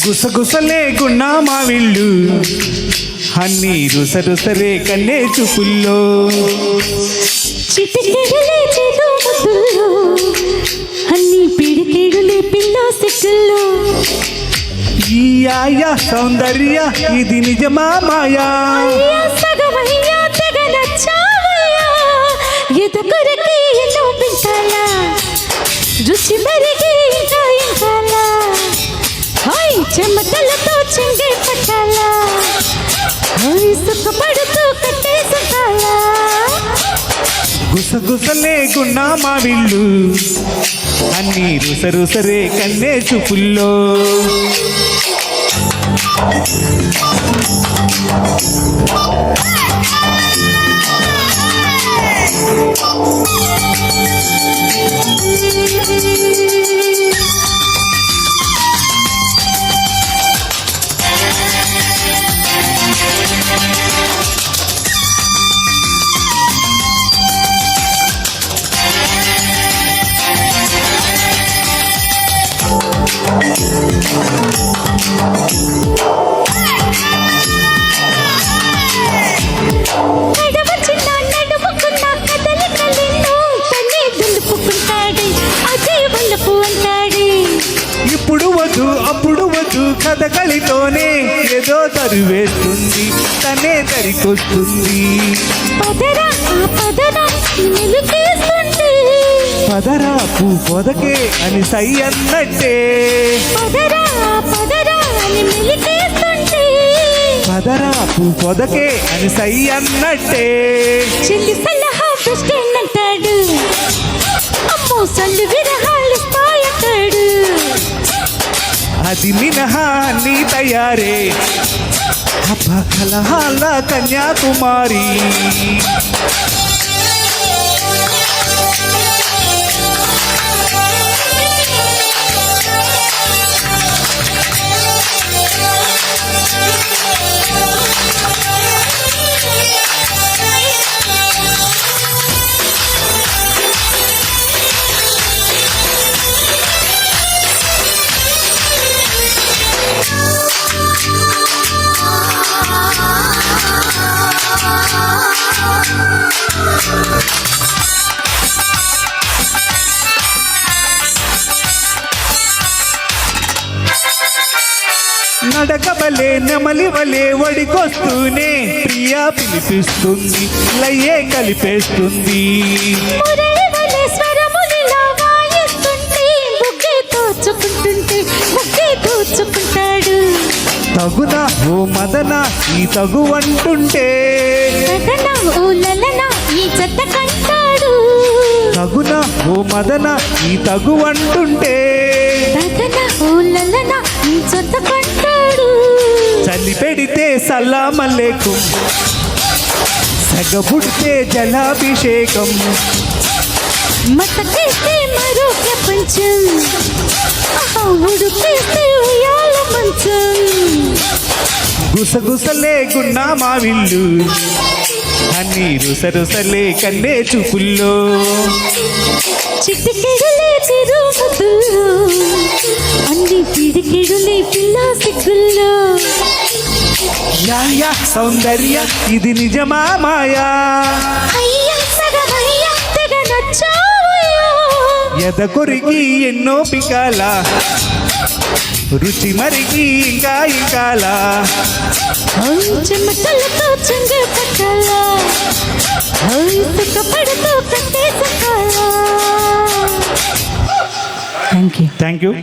గుసగుసలేకున్నా మా విళ్ళు అన్నీ రుసరుసరే కన్నే చూపుల్లో చిటికెడులే చేదు ముద్దుల్లో అన్ని పిడికెడులే పిల్ల సిక్కుల్లో ఈ ఆయా సౌందర్య ఇది నిజమా మాయా అయ్యా సగమయ్యా తెగ నచ్చావయ్యా ఎదుగురికి ఎన్నో పించాలా రుచి మరిగి ఇంకా ఇంకాలా హాయ్ చెమటలతో చెంగే పట్టాలా హాయ్ సుఖపడుతూ కట్టేసుకోవాలా గుసగుసలేకున్నా మా విళ్ళు అన్నీ రుసరుసరే కన్నే చూపుల్లో ఇప్పుడు వద్దు అప్పుడు వద్దు కథകളിతోనే ఏదో తరువేస్తుంది తనే తరికొస్తుంది పదరా పూ పొదకే అని సై అన్నట్టే పదరా పూ పొదకే అని సై అన్నట్టే చెల్లి సలహా బెస్ట్ అంటాడు అమ్మో సల్లు విరహాలు పాయతాడు అది మినహా నీ తయారే అబ్బ కలహాల కన్యాకుమారి నడకబలే నెమలి వలే వడికొస్తూనే ప్రియా పిలిపిస్తుంది లయ్యే కలిపేస్తుంది తగునా ఓ మదన ఈ తగు అంటుంటే తగునా ఓ మదన ఈ తగు అంటుంటే చలి పెడితే సలామలేకుం సగబుడితే జలాభిషేకం మతకేస్తే మరో ప్రపంచం ఉడుకేస్తే ఉయ్యాల మంచం గుసగుసలేకున్నా మా విళ్ళు అన్నీ రుసరుసలే కన్నే చూపుల్లో చిటికెడులే తిరుగుతుల్లో అన్ని పిడికెడులే పిల్ల సిగ్గుల్లో యాయా సౌందర్య ఇది నిజమా మాయా అయ్యా సగమయ్యా తెగ నచ్చావయ్యా ఎద కొరికి ఎన్నో పికాల రుచి మరిగి ఇంకా ఇంకాలా చెమటలతో చెంగే పట్టాలా సుఖపడుతూ కట్టేసుకోవాలా థ్యాంక్ యూ